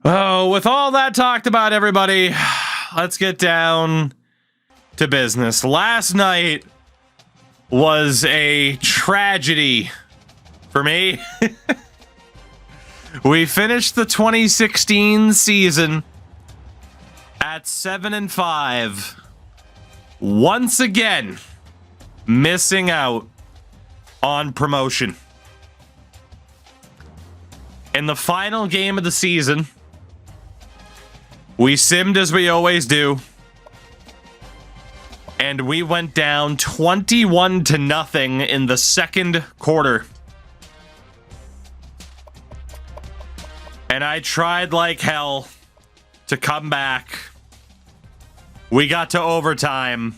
Oh, with all that talked about, everybody, let's get down to business. Last night was a tragedy for me. We finished the 2016 season at 7-5. Once again, missing out on promotion. In the final game of the season, we simmed as we always do, and we went down 21-0 in the second quarter. And I tried like hell to come back. We got to overtime,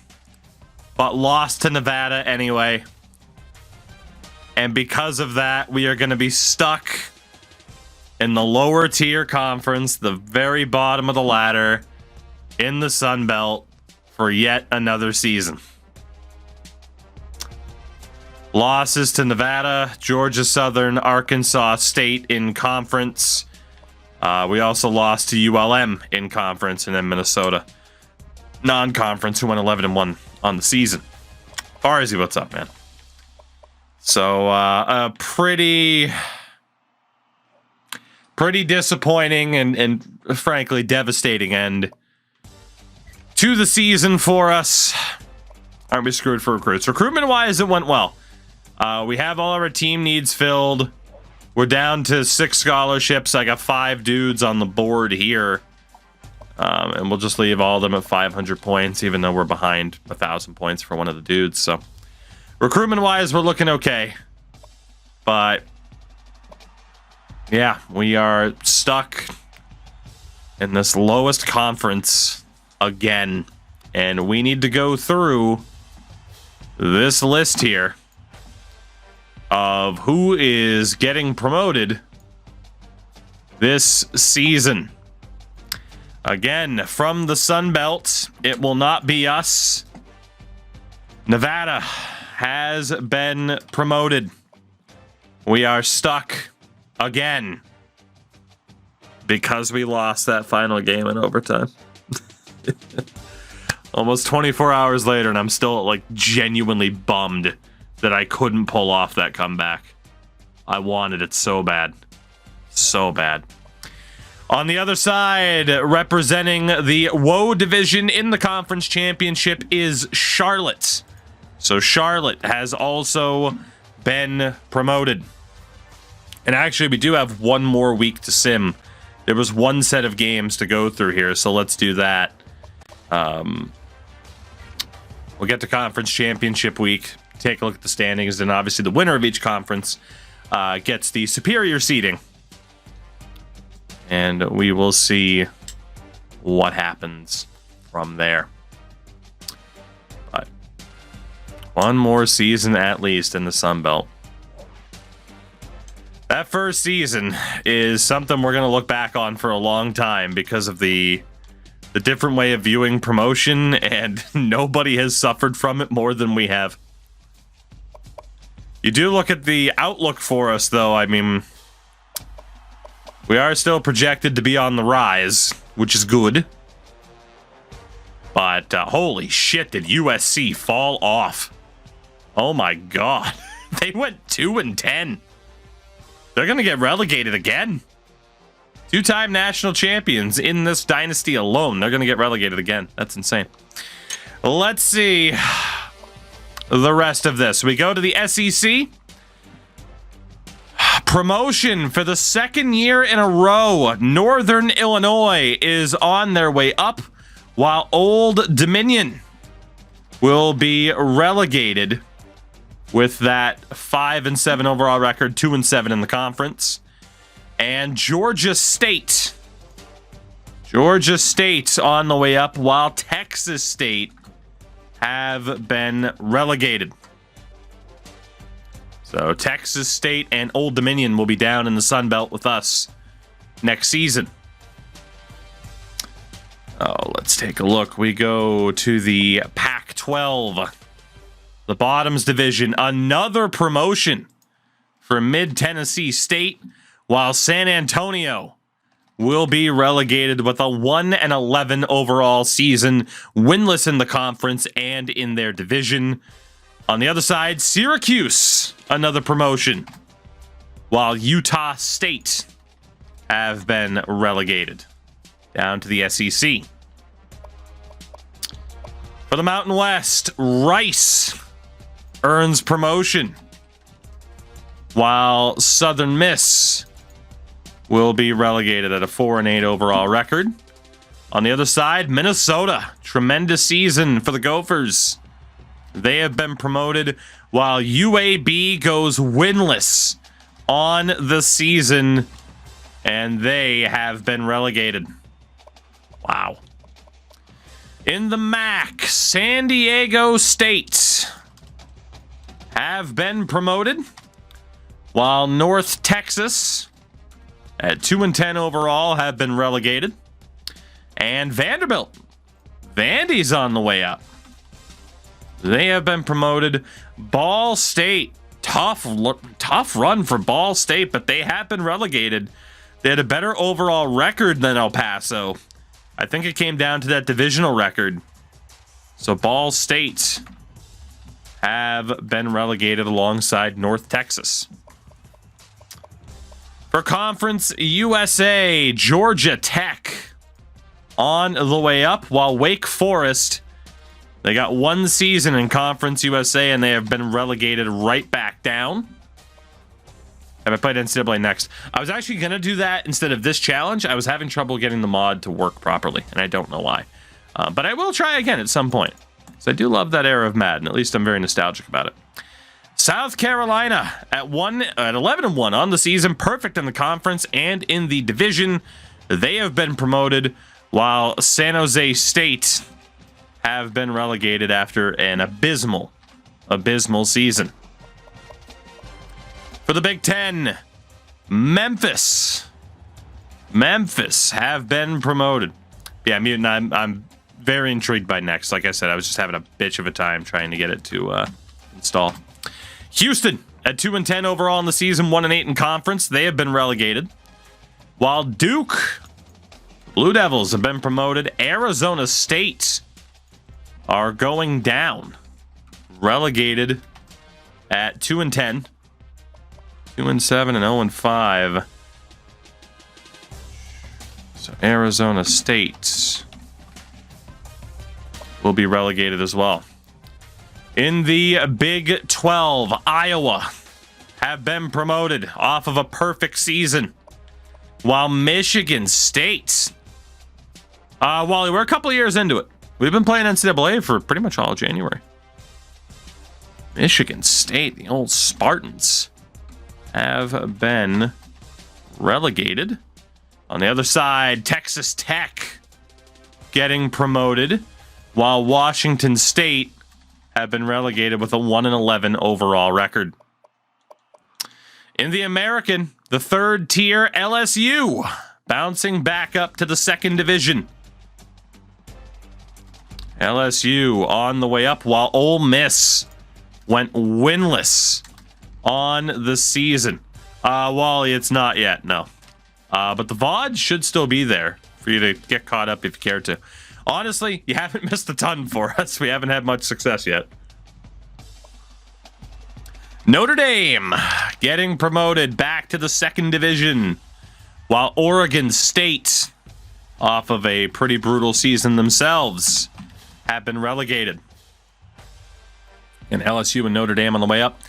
but lost to Nevada anyway. And because of that, we are going to be stuck in the lower tier conference, the very bottom of the ladder, in the Sun Belt for yet another season. Losses to Nevada, Georgia Southern, Arkansas State in conference. We also lost to ULM in conference, and then Minnesota non-conference, who went 11-1 on the season. Farzi, what's up, man? So a pretty disappointing and frankly devastating end to the season for us. Aren't we screwed for recruits? Recruitment-wise, it went well. We have all of our team needs filled. We're down to 6 scholarships. I got 5 dudes on the board here. And we'll just leave all of them at 500 points, even though we're behind 1,000 points for one of the dudes. So recruitment-wise, we're looking okay. But yeah, we are stuck in this lowest conference again. And we need to go through this list here of who is getting promoted this season. Again, from the Sun Belt, it will not be us. Nevada has been promoted. We are stuck again because we lost that final game in overtime. Almost 24 hours later, and I'm still like genuinely bummed that I couldn't pull off that comeback. I wanted it so bad. So bad. On the other side, representing the WOE division in the conference championship is Charlotte. So Charlotte has also been promoted. And actually, we do have one more week to sim. There was one set of games to go through here, so let's do that. We'll get to conference championship week, take a look at the standings, and obviously the winner of each conference gets the superior seeding. And we will see what happens from there. But one more season at least in the Sun Belt. That first season is something we're going to look back on for a long time because of the different way of viewing promotion, and nobody has suffered from it more than we have. You do look at the outlook for us, though. I mean, we are still projected to be on the rise, which is good. But holy shit, did USC fall off? Oh my god. They went 2-10. They're going to get relegated again. 2-time national champions in this dynasty alone. They're going to get relegated again. That's insane. Let's see the rest of this. We go to the SEC. Promotion for the second year in a row. Northern Illinois is on their way up, while Old Dominion will be relegated with that 5-7 overall record, 2-7 in the conference. And Georgia State on the way up, while Texas State have been relegated. So Texas State and Old Dominion will be down in the Sun Belt with us next season. Oh, let's take a look. We go to the Pac-12, the Bottoms Division. Another promotion for Mid-Tennessee State, while San Antonio will be relegated with a 1-11 overall season, winless in the conference and in their division. On the other side, Syracuse, another promotion, while Utah State have been relegated down to the SEC. For the Mountain West, Rice earns promotion, while Southern Miss will be relegated at a 4-8 overall record. On the other side, Minnesota, tremendous season for the Gophers. They have been promoted, while UAB goes winless on the season, and they have been relegated. Wow. In the MAC, San Diego State have been promoted, while North Texas at 2-10 overall have been relegated. And Vanderbilt, Vandy's on the way up. They have been promoted. Ball State, tough run for Ball State, but they have been relegated. They had a better overall record than El Paso. I think it came down to that divisional record. So Ball State have been relegated alongside North Texas. For Conference USA, Georgia Tech on the way up, while Wake Forest, they got one season in Conference USA and they have been relegated right back down. Have I played NCAA next? I was actually going to do that instead of this challenge. I was having trouble getting the mod to work properly, and I don't know why. But I will try again at some point. So I do love that era of Madden. At least I'm very nostalgic about it. South Carolina at 11-1 on the season, perfect in the conference and in the division. They have been promoted, while San Jose State have been relegated after an abysmal season. For the Big Ten, Memphis have been promoted. Yeah, Mutant, I'm very intrigued by next. Like I said, I was just having a bitch of a time trying to get it to install. Houston at 2-10 overall in the season, 1-8 in conference. They have been relegated. While Duke, Blue Devils have been promoted. Arizona State are going down, relegated at 2-10. 2-7 and 0-5. So Arizona State will be relegated as well. In the Big 12, Iowa have been promoted off of a perfect season, while Michigan State, Wally, we're a couple years into it. We've been playing NCAA for pretty much all of January. Michigan State, the old Spartans, have been relegated. On the other side, Texas Tech getting promoted, while Washington State have been relegated with a 1-11 overall record. In the American, the third tier, LSU bouncing back up to the second division. LSU on the way up, while Ole Miss went winless on the season. Wally, it's not yet, no. But the VOD should still be there for you to get caught up if you care to. Honestly, you haven't missed a ton for us. We haven't had much success yet. Notre Dame getting promoted back to the second division, while Oregon State, off of a pretty brutal season themselves, have been relegated. And LSU and Notre Dame on the way up.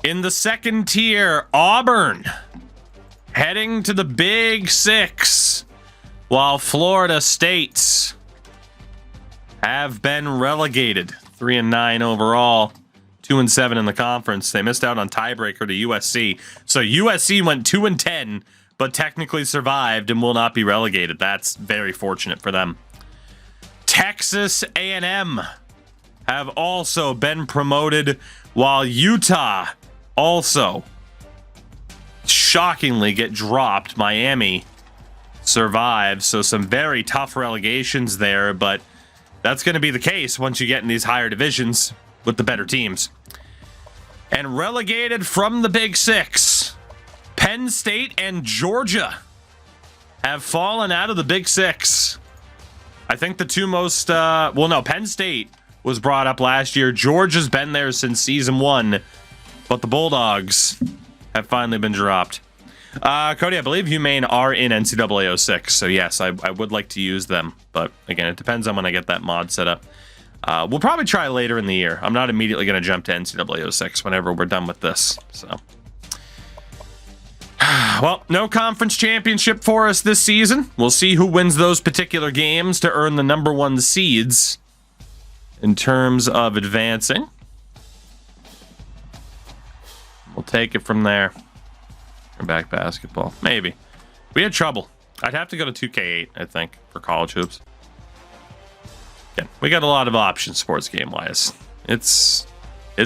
In the second tier, Auburn heading to the Big Six, while Florida State have been relegated. 3-9 overall, 2-7 in the conference. They missed out on tiebreaker to USC. So USC went 2-10, but technically survived and will not be relegated. That's very fortunate for them. Texas A&M have also been promoted, while Utah also shockingly get dropped. Miami survives, so some very tough relegations there, but that's going to be the case once you get in these higher divisions with the better teams. And relegated from the Big Six, Penn State and Georgia have fallen out of the Big Six. I think the two most, well, no, Penn State was brought up last year. Georgia's been there since season 1, but the Bulldogs have finally been dropped. Cody, I believe UMaine are in NCAA 06, so yes, I would like to use them, but again, it depends on when I get that mod set up. We'll probably try later in the year. I'm not immediately going to jump to NCAA 06 whenever we're done with this, so. Well, no conference championship for us this season. We'll see who wins those particular games to earn the #1 seeds in terms of advancing. We'll take it from there. Or back basketball. Maybe. We had trouble. I'd have to go to 2K8, I think, for college hoops. Yeah, we got a lot of options sports game-wise. It's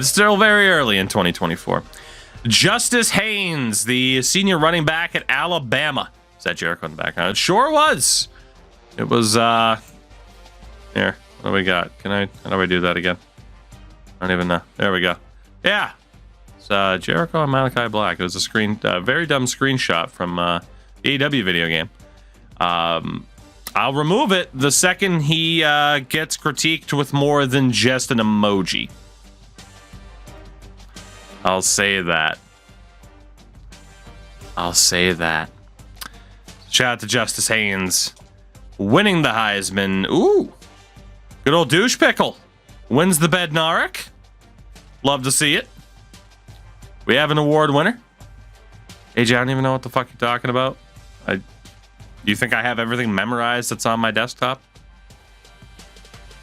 still very early in 2024. Justice Haynes, the senior running back at Alabama. Is that Jericho in the background? It sure was. It was, here. What do we got? How do I do that again? I don't even know. There we go. Yeah. It's Jericho and Malachi Black. It was a very dumb screenshot from the AEW video game. I'll remove it the second he gets critiqued with more than just an emoji. I'll say that. Shout out to Justice Haynes winning the Heisman. Ooh. Good old douche pickle. Wins the Bednarik. Love to see it. We have an award winner. AJ, I don't even know what the fuck you're talking about. Do you think I have everything memorized that's on my desktop?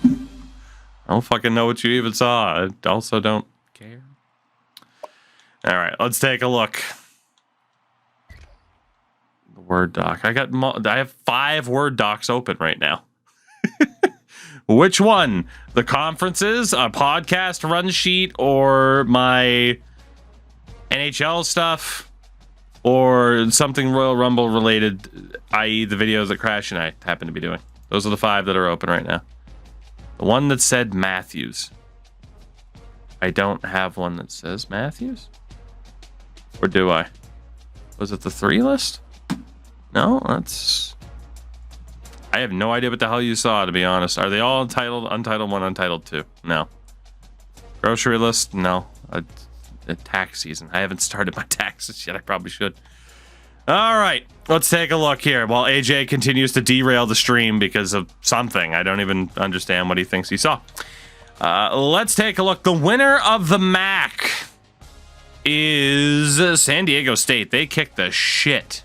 I don't fucking know what you even saw. I also don't care. All right, let's take a look. The Word doc. I have 5 Word docs open right now. Which one? The conferences, a podcast run sheet, or my NHL stuff, or something Royal Rumble related, i.e. the videos that Crash and I happen to be doing. Those are the 5 that are open right now. The one that said Matthews. I don't have one that says Matthews. Or do I? Was it the 3 list? No, that's... I have no idea what the hell you saw, to be honest. Are they all entitled? Untitled 1, Untitled 2? No. Grocery list? No. Tax season. I haven't started my taxes yet. I probably should. All right. Let's take a look here while AJ continues to derail the stream because of something. I don't even understand what he thinks he saw. Let's take a look. The winner of the MAC is San Diego State. They kicked the shit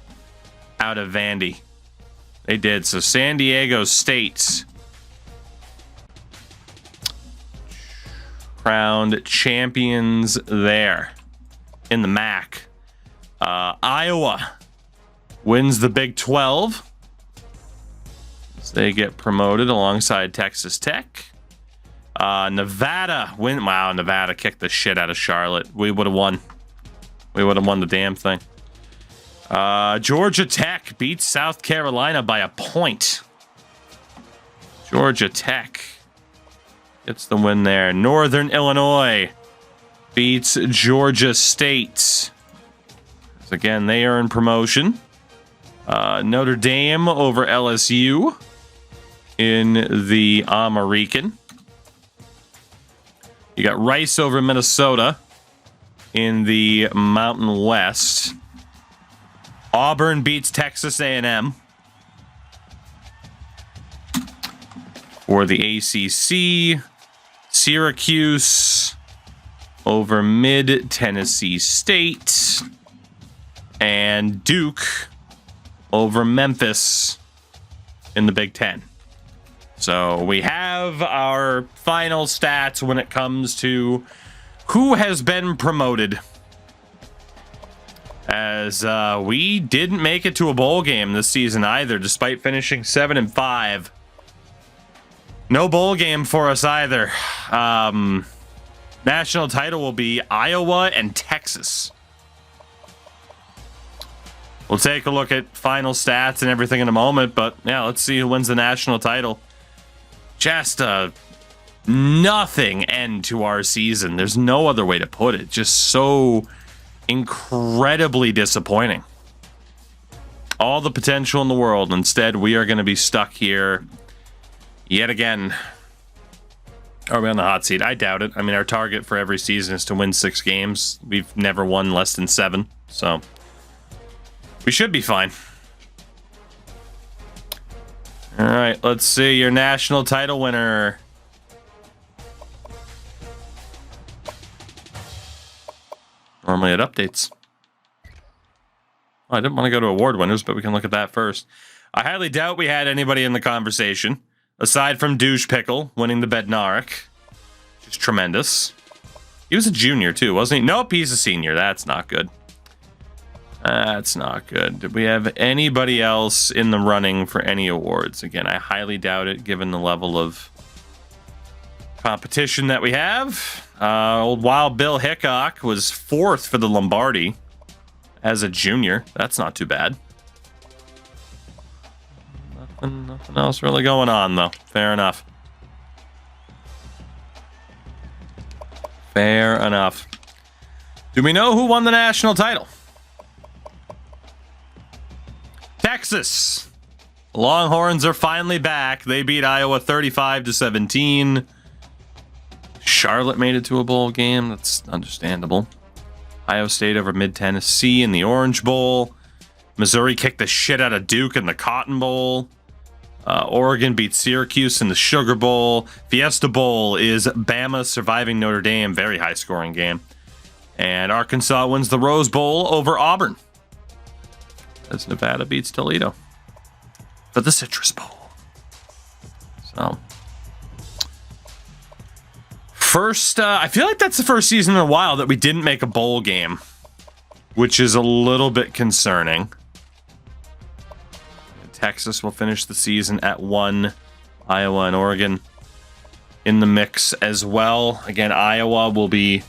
out of Vandy. They did. So San Diego State crowned champions there in the MAC. Iowa wins the Big 12 as they get promoted alongside Texas Tech. Nevada Nevada kicked the shit out of Charlotte. We would have won. We would have won the damn thing. Georgia Tech beats South Carolina by a point. Georgia Tech gets the win there. Northern Illinois beats Georgia State. So again, they earn promotion. Notre Dame over LSU in the American. You got Rice over Minnesota in the Mountain West. Auburn beats Texas A&M for the ACC. Syracuse over Mid-Tennessee State. And Duke over Memphis in the Big Ten. So we have our final stats when it comes to who has been promoted. As we didn't make it to a bowl game this season either, despite finishing 7-5. No bowl game for us either. National title will be Iowa and Texas. We'll take a look at final stats and everything in a moment, but yeah, let's see who wins the national title. Just a nothing end to our season. There's no other way to put it. Just so incredibly disappointing. All the potential in the world. Instead, we are going to be stuck here yet again. Are we on the hot seat? I doubt it. I mean, our target for every season is to win 6 games. We've never won less than 7, so we should be fine. All right, let's see your national title winner. Normally it updates. Oh, I didn't want to go to award winners, but we can look at that first. I highly doubt we had anybody in the conversation, aside from Douche Pickle winning the Bednarik, which is tremendous. He was a junior, too, wasn't he? Nope, he's a senior. That's not good. That's not good. Did we have anybody else in the running for any awards? Again, I highly doubt it, given the level of competition that we have. Old Wild Bill Hickok was 4th for the Lombardi as a junior. That's not too bad. Nothing else really going on, though. Fair enough. Fair enough. Do we know who won the national title? Texas. Longhorns are finally back. They beat Iowa 35-17. Charlotte made it to a bowl game. That's understandable. Ohio State over Mid-Tennessee in the Orange Bowl. Missouri kicked the shit out of Duke in the Cotton Bowl. Oregon beat Syracuse in the Sugar Bowl. Fiesta Bowl is Bama surviving Notre Dame. Very high-scoring game. And Arkansas wins the Rose Bowl over Auburn, as Nevada beats Toledo for the Citrus Bowl. So, first, I feel like that's the first season in a while that we didn't make a bowl game, which is a little bit concerning. Texas will finish the season at 1. Iowa and Oregon in the mix as well. Again, Iowa will be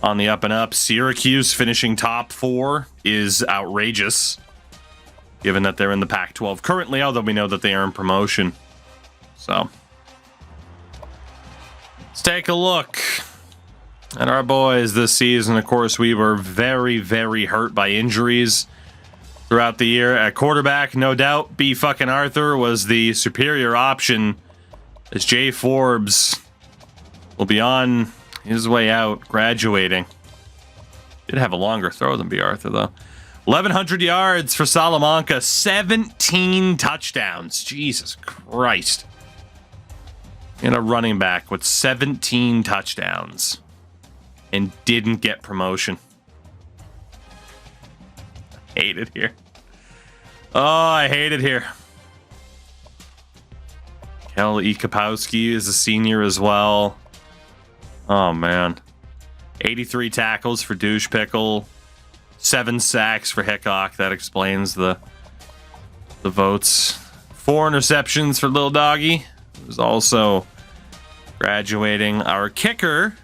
on the up and up. Syracuse finishing top 4 is outrageous, given that they're in the Pac-12 currently, although we know that they are in promotion. So, let's take a look at our boys this season. Of course, we were very, very hurt by injuries throughout the year. At quarterback, no doubt, B. fucking Arthur was the superior option, as Jay Forbes will be on his way out, graduating. Did have a longer throw than B. Arthur, though. 1,100 yards for Salamanca, 17 touchdowns. Jesus Christ. And a running back with 17 touchdowns and didn't get promotion. Hate it here. Oh, I hate it here. Kel E. Kapowski is a senior as well. Oh, man. 83 tackles for Douche Pickle. 7 sacks for Hickok. That explains the votes. 4 interceptions for Lil Doggy, who's also graduating. Our kicker,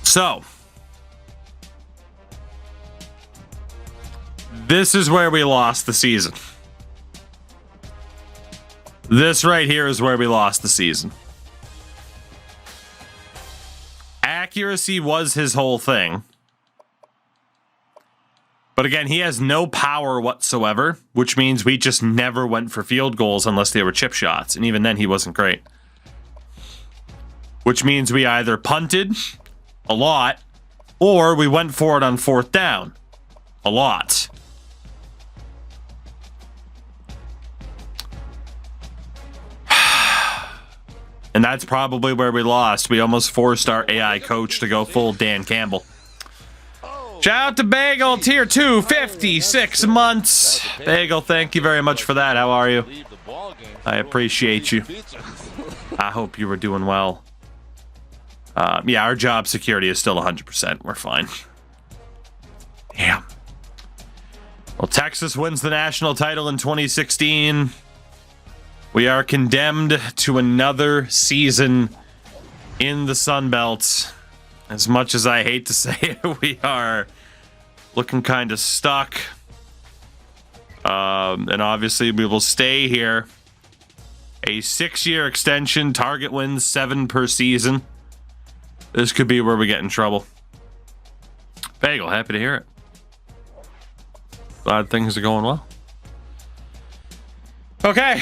so this is where we lost the season. This right here is where we lost the season. Accuracy was his whole thing. But again, he has no power whatsoever, which means we just never went for field goals unless they were chip shots. And even then, he wasn't great. Which means we either punted a lot or we went for it on 4th down a lot. And that's probably where we lost. We almost forced our AI coach to go full Dan Campbell. Shout out to Bagel, tier 2, 56 months. Bagel, thank you very much for that. How are you? I appreciate you. I hope you were doing well. Yeah, our job security is still 100%. We're fine. Damn. Well, Texas wins the national title in 2016. We are condemned to another season in the Sun Belt. As much as I hate to say it, we are looking kind of stuck. And obviously we will stay here A 6-year extension, target wins 7 per season. This could be where we get in trouble. Bagel, happy to hear it. Glad things are going well. Okay,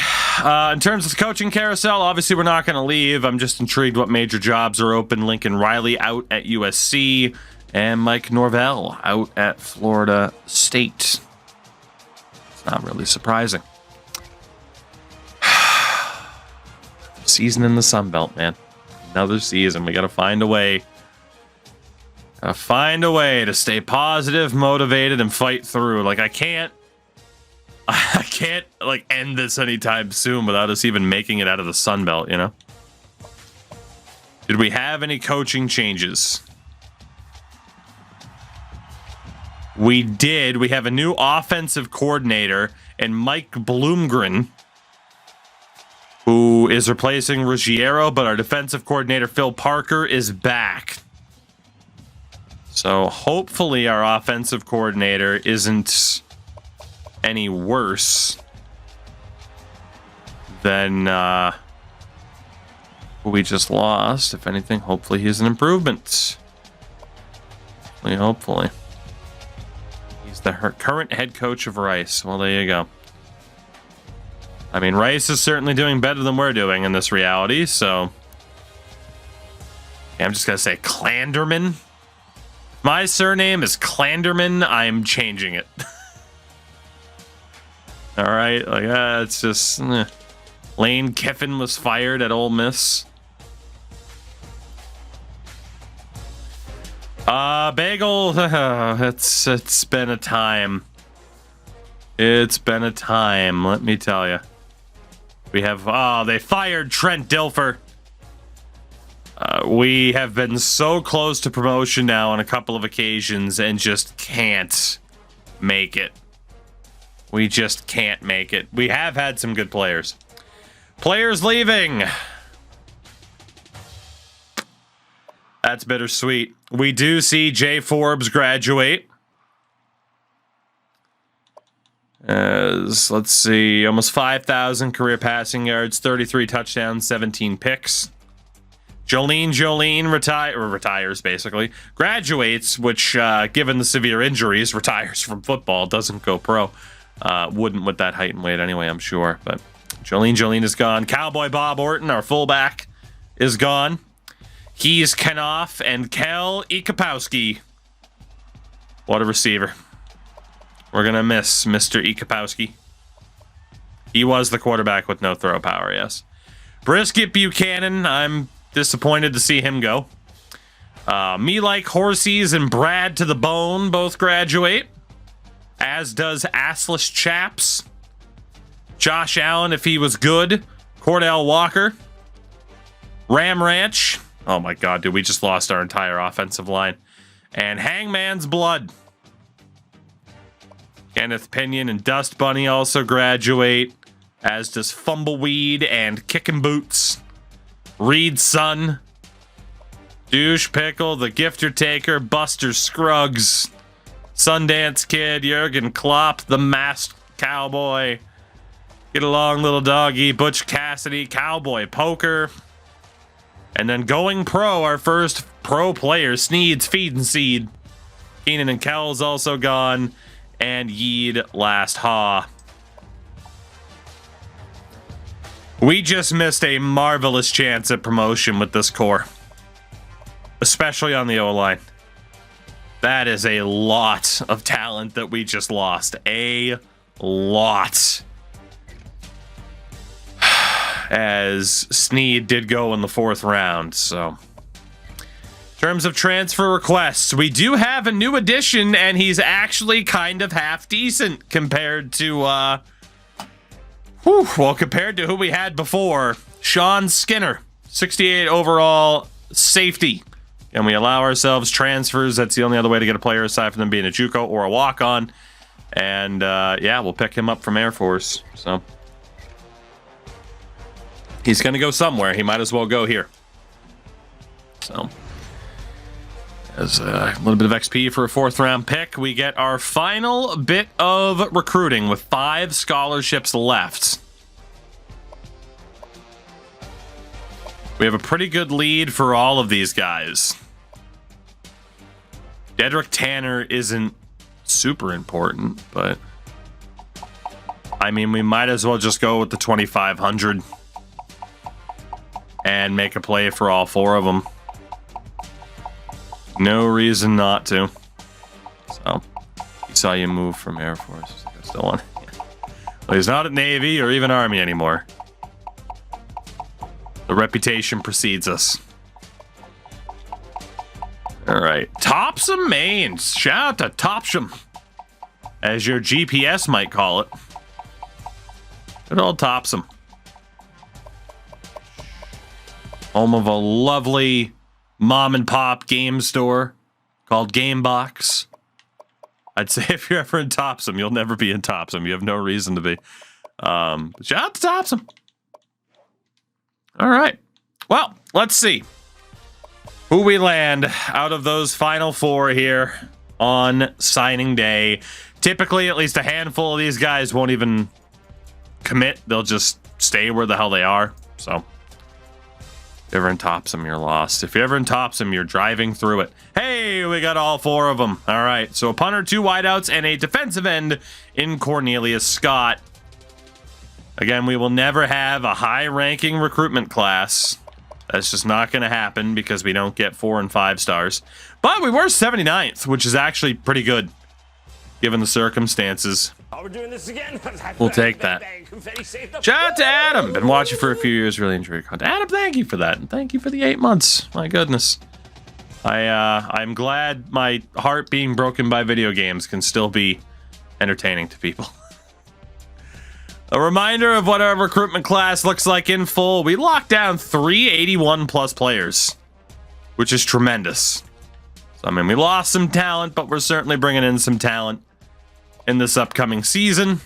in terms of the coaching carousel, obviously we're not going to leave. I'm just intrigued what major jobs are open. Lincoln Riley out at USC, and Mike Norvell out at Florida State. It's not really surprising. Season in the Sun Belt, man. Another season. We got to find a way. Gotta find a way to stay positive, motivated, and fight through. Like, I can't like end this anytime soon without us even making it out of the Sun Belt, you know? Did we have any coaching changes? We did. We have a new offensive coordinator, and Mike Bloomgren, who is replacing Ruggiero, but our defensive coordinator, Phil Parker, is back. So hopefully our offensive coordinator isn't any worse than who we just lost. If anything, hopefully he's an improvement. Hopefully. He's the current head coach of Rice. Well, there you go. I mean, Rice is certainly doing better than we're doing in this reality, so... Yeah, I'm just going to say Clanderman. My surname is Clanderman. I'm changing it. All right, like it's just Lane Kiffin was fired at Ole Miss. Bagel. It's been a time. It's been a time. Let me tell you. We have. They fired Trent Dilfer. We have been so close to promotion now on a couple of occasions and just can't make it. We just can't make it. We have had some good players. Players leaving. That's bittersweet. We do see Jay Forbes graduate. As, let's see, almost 5,000 career passing yards, 33 touchdowns, 17 picks. Jolene retires, basically. Graduates, which, given the severe injuries, retires from football, doesn't go pro. Wouldn't with that height and weight anyway, I'm sure. But Jolene is gone. Cowboy Bob Orton, our fullback, is gone. He's Kanoff and Kel Ikapowski. What a receiver. We're going to miss Mr. Ikapowski. He was the quarterback with no throw power, yes. Brisket Buchanan, I'm disappointed to see him go. Me Like Horsies and Brad to the Bone both graduate. As does Assless Chaps. Josh Allen, if he was good. Cordell Walker. Ram Ranch. Oh my god, dude, we just lost our entire offensive line. And Hangman's Blood. Kenneth Pinion and Dust Bunny also graduate. As does Fumbleweed and Kickin' Boots. Reed's Son. Douche Pickle, The Gifter Taker, Buster Scruggs. Sundance Kid, Jurgen Klopp, The Masked Cowboy. Get Along Little Doggy, Butch Cassidy, Cowboy Poker. And then going pro, our first pro player, Sneed's Feed and Seed. Keenan and Kel's also gone. And Yeed Last Ha. We just missed a marvelous chance at promotion with this core. Especially on the O-line. That is a lot of talent that we just lost. A lot. As Sneed did go in the 4th round, so... In terms of transfer requests, we do have a new addition, and he's actually kind of half decent compared to, compared to who we had before. Sean Skinner, 68 overall safety. And we allow ourselves transfers. That's the only other way to get a player aside from them being a JUCO or a walk-on. And, yeah, we'll pick him up from Air Force. So, he's going to go somewhere. He might as well go here. So, as a little bit of XP for a 4th-round pick, we get our final bit of recruiting with 5 scholarships left. We have a pretty good lead for all of these guys. Dedrick Tanner isn't super important, but I mean, we might as well just go with the 2,500 and make a play for all 4 of them. No reason not to. So, he saw you move from Air Force. Still on. Well, he's not at Navy or even Army anymore. The reputation precedes us. All right. Topsham, Maine. Shout out to Topsham, as your GPS might call it. Good old Topsham. Home of a lovely mom and pop game store called Game Box. I'd say if you're ever in Topsham, you'll never be in Topsham. You have no reason to be. Shout out to Topsham. All right. Well, let's see who we land out of those final 4 here on signing day. Typically, at least a handful of these guys won't even commit. They'll just stay where the hell they are. So, if you're ever in Topsham, you're lost. If you're ever in Topsham, you're driving through it. Hey, we got all 4 of them. All right, so a punter, 2 wideouts, and a defensive end in Cornelius Scott. Again, we will never have a high-ranking recruitment class. That's just not going to happen because we don't get 4 and 5 stars. But we were 79th, which is actually pretty good, given the circumstances. Oh, we're doing this again. We'll take that. Shout out to Adam. Been watching for a few years. Really enjoy your content. Adam, thank you for that. And thank you for the 8 months. My goodness. I'm glad my heart being broken by video games can still be entertaining to people. A reminder of what our recruitment class looks like in full. We locked down 381 plus players, which is tremendous. So, I mean, we lost some talent, but we're certainly bringing in some talent in this upcoming season.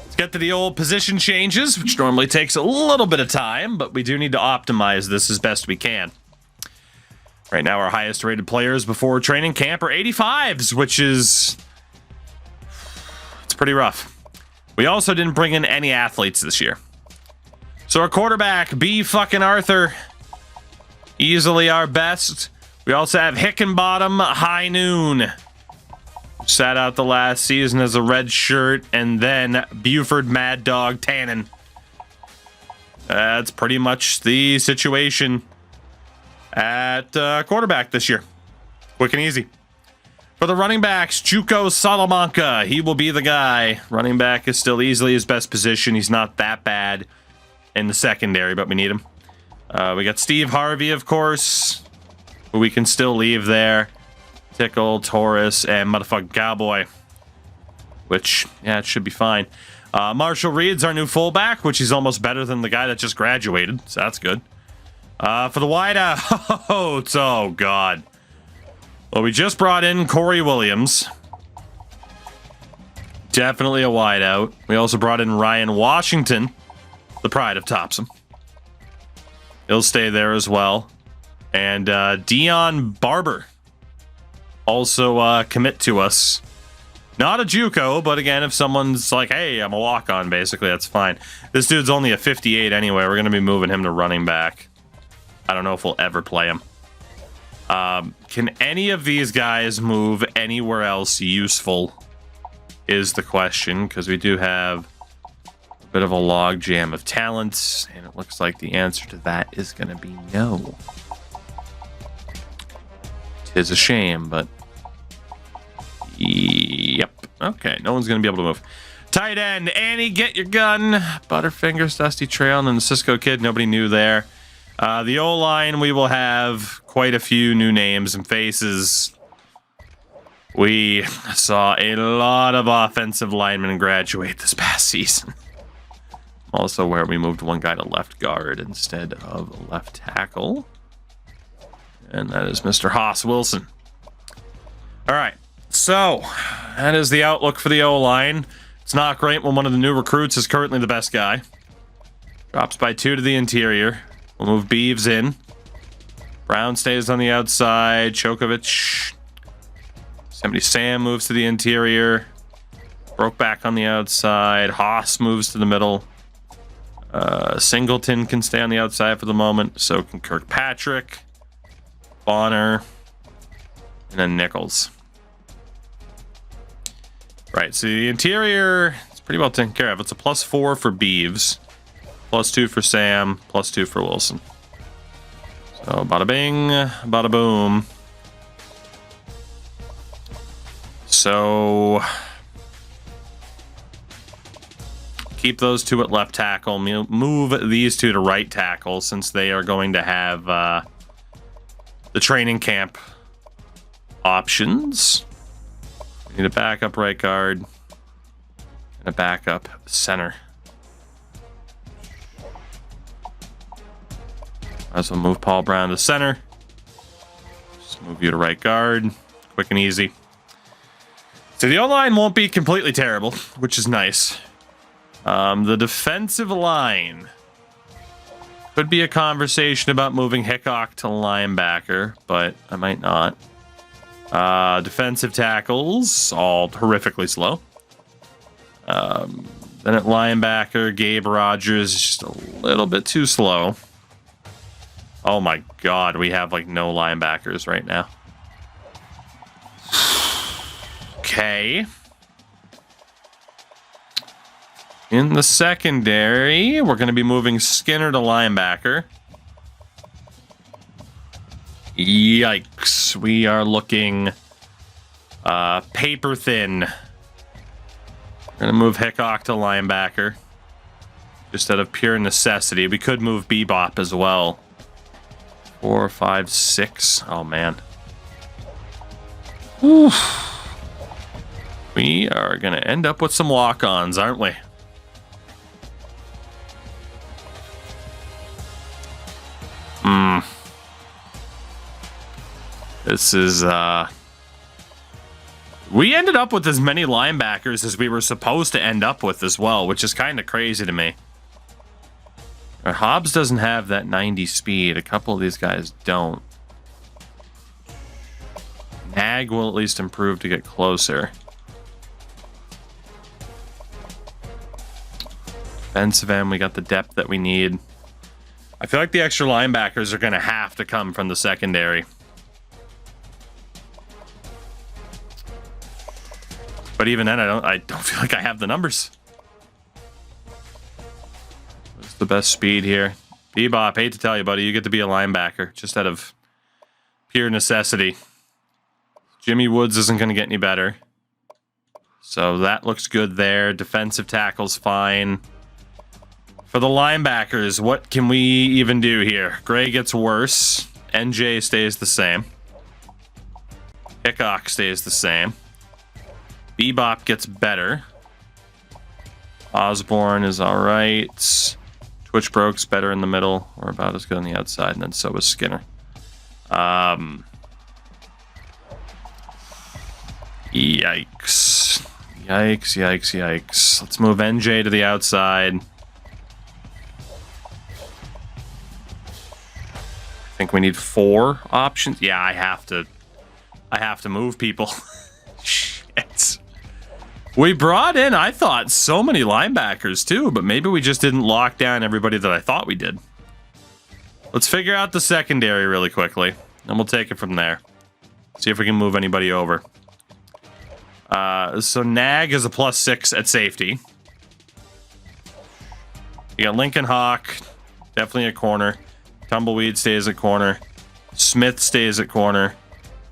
Let's get to the old position changes, which normally takes a little bit of time, but we do need to optimize this as best we can. Right now, our highest rated players before training camp are 85s, which is... it's pretty rough. We also didn't bring in any athletes this year. So our quarterback, B fucking Arthur, easily our best. We also have Hickenbottom, High Noon, sat out the last season as a red shirt, and then Buford Mad Dog Tannen. That's pretty much the situation at quarterback this year. Quick and easy. For the running backs, Juco Salamanca, he will be the guy. Running back is still easily his best position. He's not that bad in the secondary, but we need him. We got Steve Harvey, of course, who we can still leave there. Tickle, Taurus, and motherfucking Cowboy, which, yeah, it should be fine. Marshall Reed's our new fullback, which he's almost better than the guy that just graduated, so that's good. For the wideout, oh, God. Well, we just brought in Corey Williams. Definitely a wideout. We also brought in Ryan Washington, the pride of Topsham. He'll stay there as well. And Dion Barber also commit to us. Not a JUCO, but again, if someone's like, hey, I'm a walk-on, basically, that's fine. This dude's only a 58 anyway. We're going to be moving him to running back. I don't know if we'll ever play him. Can any of these guys move anywhere else useful is the question, because we do have a bit of a log jam of talents, and it looks like the answer to that is going to be no. Tis a shame, but yep. Okay, no one's going to be able to move. Tight end, Annie, get your gun. Butterfingers, Dusty Trail, and then the Cisco Kid, nobody knew there. The O-line, we will have quite a few new names and faces. We saw a lot of offensive linemen graduate this past season. Also where we moved one guy to left guard instead of left tackle. And that is Mr. Haas Wilson. All right, so that is the outlook for the O-line. It's not great when one of the new recruits is currently the best guy. Drops by 2 to the interior. We'll move Beeves in. Brown stays on the outside. Chokovich. Sam moves to the interior. Broke back on the outside. Haas moves to the middle. Singleton can stay on the outside for the moment. So can Kirkpatrick, Bonner, and then Nichols. Right, so the interior, it's pretty well taken care of. It's a +4 for Beeves, +2 for Sam, +2 for Wilson. So bada bing, bada boom. So keep those two at left tackle. Move these two to right tackle since they are going to have the training camp options. We need a backup right guard and a backup center. Might as well move Paul Brown to center. Just move you to right guard. Quick and easy. So the O-line won't be completely terrible, which is nice. The defensive line could be a conversation about moving Hickok to linebacker, but I might not. Defensive tackles, all horrifically slow. Then at linebacker, Gabe Rogers is just a little bit too slow. Oh my god, we have like no linebackers right now. Okay. In the secondary, we're going to be moving Skinner to linebacker. Yikes. We are looking paper thin. We're going to move Hickok to linebacker. Just out of pure necessity. We could move Bebop as well. 4, 5, 6. Oh, man. Whew. We are going to end up with some walk-ons, aren't we? This is, we ended up with as many linebackers as we were supposed to end up with as well, which is kind of crazy to me. Hobbs doesn't have that 90 speed. A couple of these guys don't. Nag will at least improve to get closer. Defensive end, we got the depth that we need. I feel like the extra linebackers are going to have to come from the secondary. But even then, I don't feel like I have the numbers. What's the best speed here? Bebop, hate to tell you, buddy, you get to be a linebacker just out of pure necessity. Jimmy Woods isn't going to get any better. So that looks good there. Defensive tackle's fine. For the linebackers, what can we even do here? Gray gets worse. NJ stays the same. Hickok stays the same. Bebop gets better. Osborne is alright. Twitchbroke's better in the middle, or about as good on the outside, and then so is Skinner. Yikes. Yikes, yikes, yikes. Let's move NJ to the outside. I think we need 4 options. Yeah, I have to move people. Shit. We brought in, I thought, so many linebackers too, but maybe we just didn't lock down everybody that I thought we did. Let's figure out the secondary really quickly, and we'll take it from there. See if we can move anybody over. So Nag is a +6 at safety. You got Lincoln Hawk, definitely a corner. Tumbleweed stays at corner. Smith stays at corner.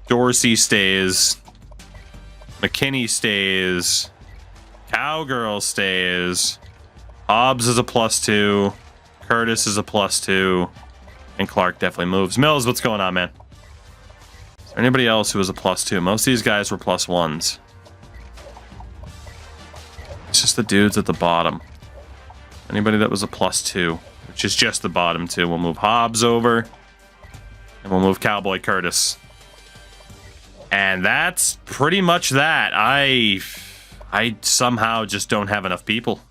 Dorsey stays. McKinney stays. Cowgirl stays. Hobbs is a +2. Curtis is a +2. And Clark definitely moves. Mills, what's going on, man? Is there anybody else who was a +2? Most of these guys were +1s. It's just the dudes at the bottom. Anybody that was a +2, which is just the bottom two. We'll move Hobbs over. And we'll move Cowboy Curtis. And that's pretty much that. I somehow just don't have enough people.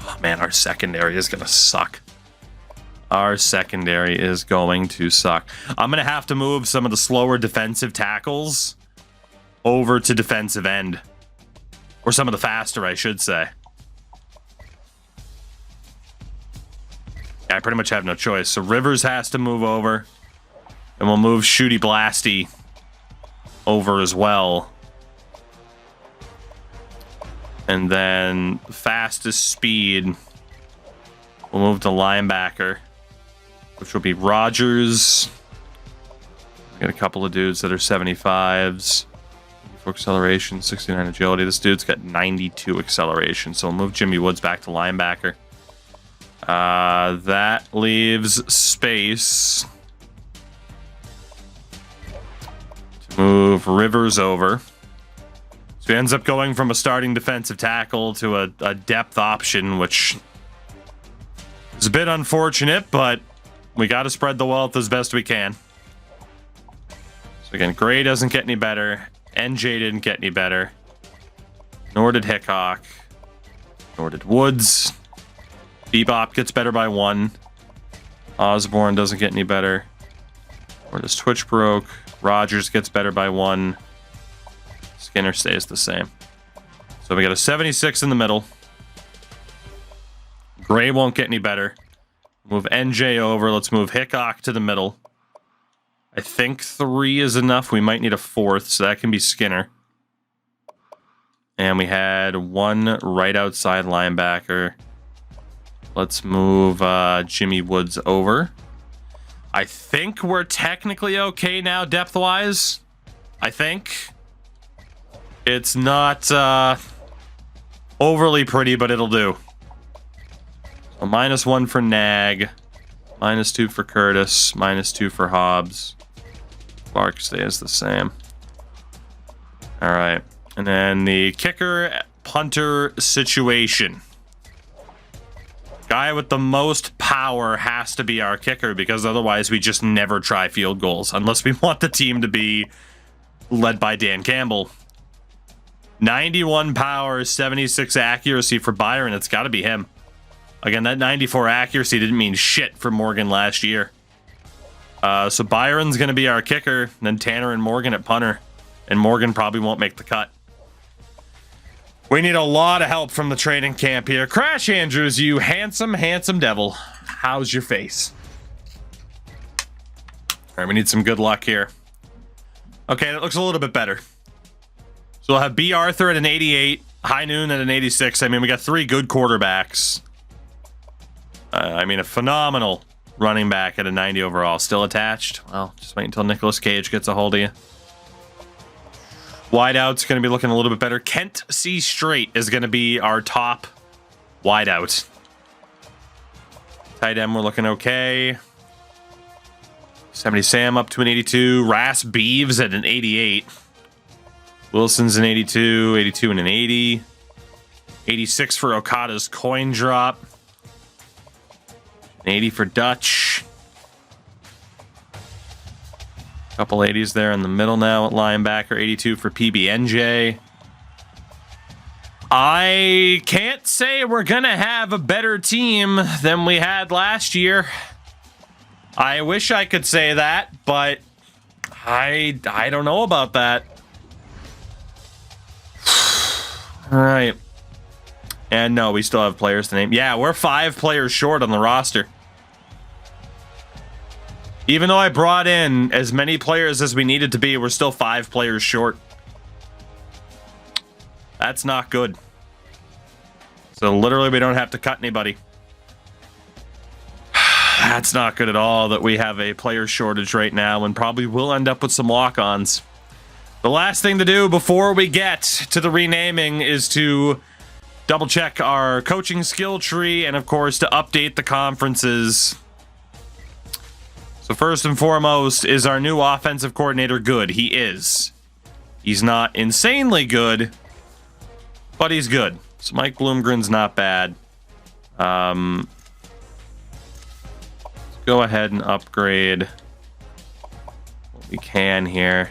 Oh man, our secondary is gonna suck. Our secondary is going to suck. I'm gonna have to move some of the slower defensive tackles over to defensive end. Or some of the faster, I should say. I pretty much have no choice. So Rivers has to move over. And we'll move Shooty Blasty over as well. And then fastest speed, we'll move to linebacker, which will be Rogers. We got a couple of dudes that are 75s. For acceleration, 69 agility. This dude's got 92 acceleration. So we'll move Jimmy Woods back to linebacker. That leaves space to move Rivers over. So he ends up going from a starting defensive tackle to a depth option, which is a bit unfortunate, but we got to spread the wealth as best we can. So again, Gray doesn't get any better. NJ didn't get any better. Nor did Hickok. Nor did Woods. Bebop gets better by 1. Osborne doesn't get any better. Nor does Twitch broke. Rogers gets better by 1. Skinner stays the same. So we got a 76 in the middle. Gray won't get any better. Move NJ over. Let's move Hickok to the middle. I think 3 is enough. We might need a 4th, so that can be Skinner. And we had 1 right outside linebacker. Let's move Jimmy Woods over. I think we're technically okay now depth-wise. I think. It's not overly pretty, but it'll do. So -1 for Nag. -2 for Curtis. -2 for Hobbs. Clark stays the same. All right. And then the kicker punter situation. Guy with the most power has to be our kicker, because otherwise we just never try field goals unless we want the team to be led by Dan Campbell. 91 power, 76 accuracy for Byron. It's got to be him. Again, that 94 accuracy didn't mean shit for Morgan last year. So Byron's going to be our kicker, then Tanner and Morgan at punter. And Morgan probably won't make the cut. We need a lot of help from the training camp here. Crash Andrews, you handsome, handsome devil. How's your face? All right, we need some good luck here. Okay, that looks a little bit better. So we'll have B. Arthur at an 88, High Noon at an 86. I mean, we got 3 good quarterbacks. I mean, a phenomenal running back at a 90 overall. Still attached? Well, just wait until Nicolas Cage gets a hold of you. Wideout's going to be looking a little bit better. Kent C. Straight is going to be our top wideout. Tight end, we're looking okay. 70 Sam up to an 82. Ras Beeves at an 88. Wilson's an 82. 82 and an 80. 86 for Okada's coin drop. 80 for Dutch. Couple 80s there in the middle now at linebacker. 82 for PBNJ. I can't say we're going to have a better team than we had last year. I wish I could say that, but I don't know about that. All right. And no, we still have players to name. Yeah, we're 5 players short on the roster. Even though I brought in as many players as we needed to be, we're still 5 players short. That's not good. So literally we don't have to cut anybody. That's not good at all that we have a player shortage right now, and probably will end up with some walk-ons. The last thing to do before we get to the renaming is to double check our coaching skill tree, and of course to update the conferences. So first and foremost, is our new offensive coordinator good? He is. He's not insanely good, but he's good. So Mike Bloomgren's not bad. Let's go ahead and upgrade what we can here.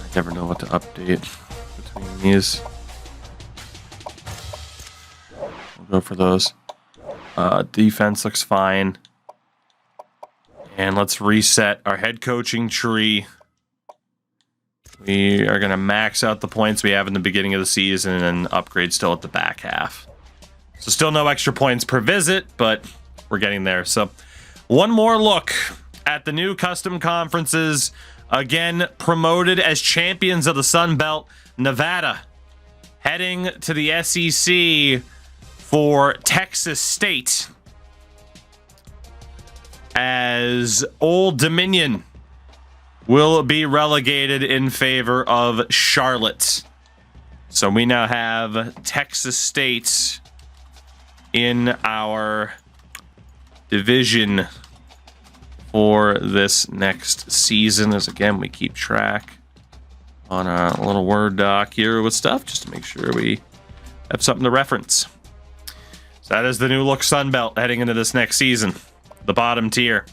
I never know what to update between these. We'll go for those. Defense looks fine. And let's reset our head coaching tree. We are going to max out the points we have in the beginning of the season and upgrade still at the back half. So still no extra points per visit, but we're getting there. So one more look at the new custom conferences. Again, promoted as champions of the Sun Belt, Nevada heading to the SEC for Texas State, as Old Dominion will be relegated in favor of Charlotte. So we now have Texas State in our division for this next season, as again we keep track on a little Word doc here with stuff just to make sure we have something to reference. So that is the new look Sun Belt heading into this next season, the bottom tier.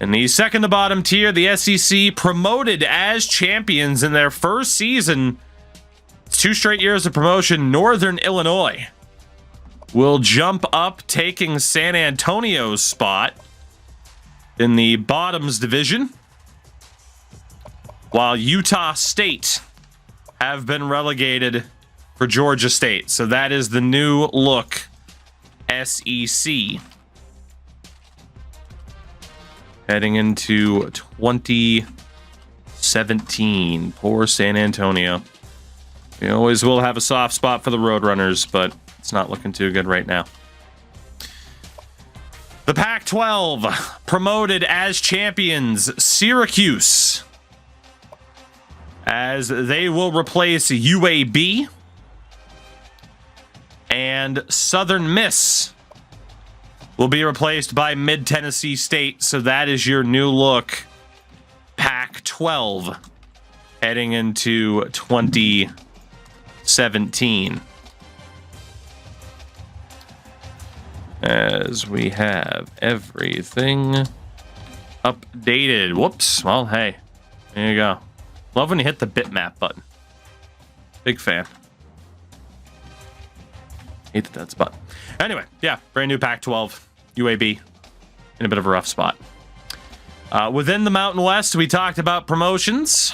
In the second to bottom tier, the SEC promoted as champions in their first season. It's 2 straight years of promotion. Northern Illinois will jump up, taking San Antonio's spot in the bottoms division, while Utah State have been relegated for Georgia State. So that is the new look SEC heading into 2017. Poor San Antonio. We always will have a soft spot for the Roadrunners, but it's not looking too good right now. The Pac-12 promoted as champions, Syracuse, as they will replace UAB, and Southern Miss will be replaced by Mid-Tennessee State. So that is your new look Pac-12 heading into 2017. As we have everything updated. Whoops. Well, hey, there you go. Love when you hit the bitmap button. Big fan. Hate that that's button. Anyway, yeah, brand new Pac-12, UAB, in a bit of a rough spot. Within the Mountain West, we talked about promotions.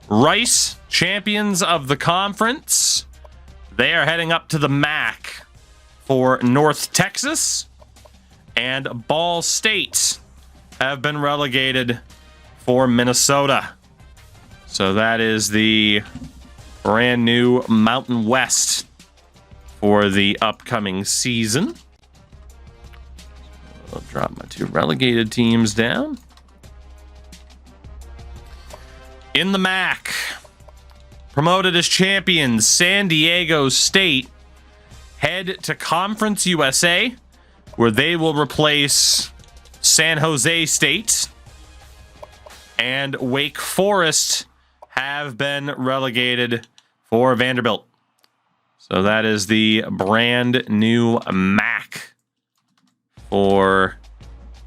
Rice, champions of the conference. They are heading up to the MAC for North Texas. And Ball State have been relegated for Minnesota. So that is the brand new Mountain West for the upcoming season. I'll drop my 2 relegated teams down. In the MAC, promoted as champions, San Diego State head to Conference USA, where they will replace San Jose State. And Wake Forest have been relegated for Vanderbilt. So that is the brand new MAC for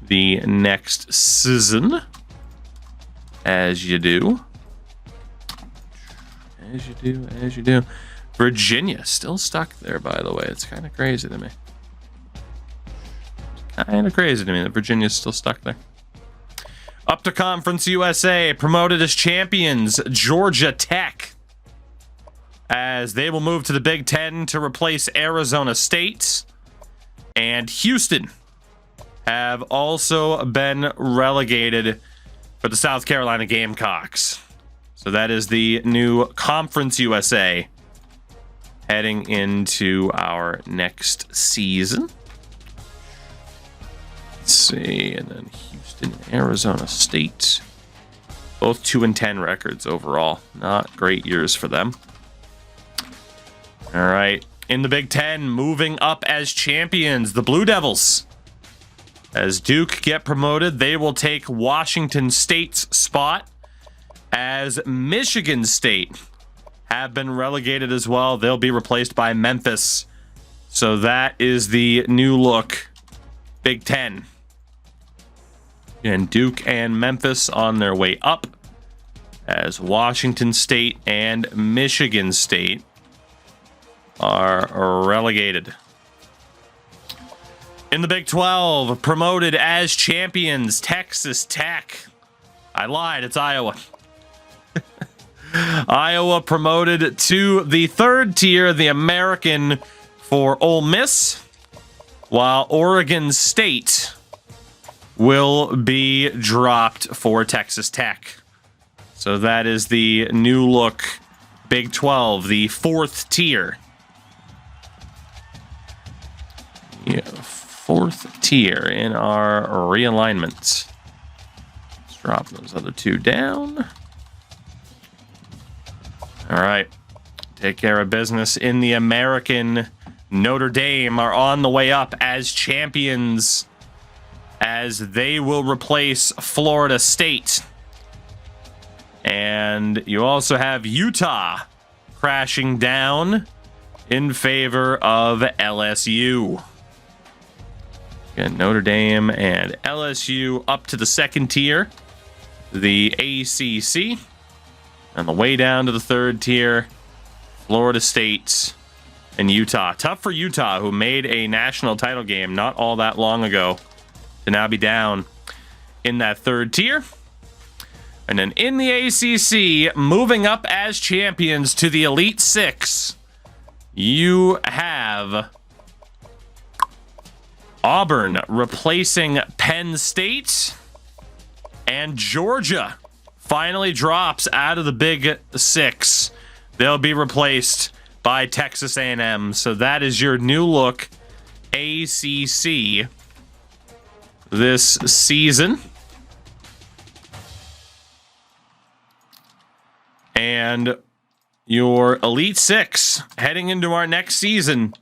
the next season. As you do. As you do. Virginia still stuck there, by the way. It's kind of crazy to me. Kind of crazy to me that Virginia's still stuck there. Up to Conference USA, promoted as champions, Georgia Tech, as they will move to the Big Ten to replace Arizona State. And Houston have also been relegated for the South Carolina Gamecocks. So that is the new Conference USA heading into our next season. Let's see, and then Houston, Arizona State, both 2-10 records overall. Not great years for them. All right, in the Big Ten, moving up as champions, the Blue Devils. As Duke get promoted, they will take Washington State's spot, as Michigan State have been relegated as well. They'll be replaced by Memphis. So that is the new look Big Ten. And Duke and Memphis on their way up, as Washington State and Michigan State are relegated. In the Big 12, promoted as champions, Texas Tech. I lied, it's Iowa. Iowa promoted to the third tier, the American, for Ole Miss, while Oregon State will be dropped for Texas Tech. So that is the new look Big 12, the fourth tier. Yeah, fourth tier in our realignment. Let's drop those other two down. All right. Take care of business in the American. Notre Dame are on the way up as champions, as they will replace Florida State. And you also have Utah crashing down in favor of LSU. Again, Notre Dame and LSU up to the second tier, the ACC. On the way down to the third tier, Florida State and Utah. Tough for Utah, who made a national title game not all that long ago, to now be down in that third tier. And then in the ACC, moving up as champions to the Elite Six, you have Auburn replacing Penn State, and Georgia finally drops out of the Big Six. They'll be replaced by Texas A&M. So that is your new look ACC this season. And your Elite Six heading into our next season.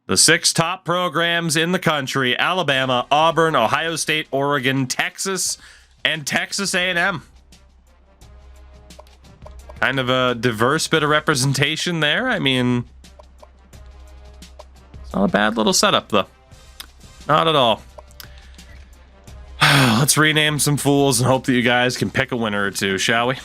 The 6 top programs in the country: Alabama, Auburn, Ohio State, Oregon, Texas, and Texas A&M. Kind of a diverse bit of representation there. I mean, it's not a bad little setup, though. Not at all. Let's rename some fools and hope that you guys can pick a winner or two, shall we?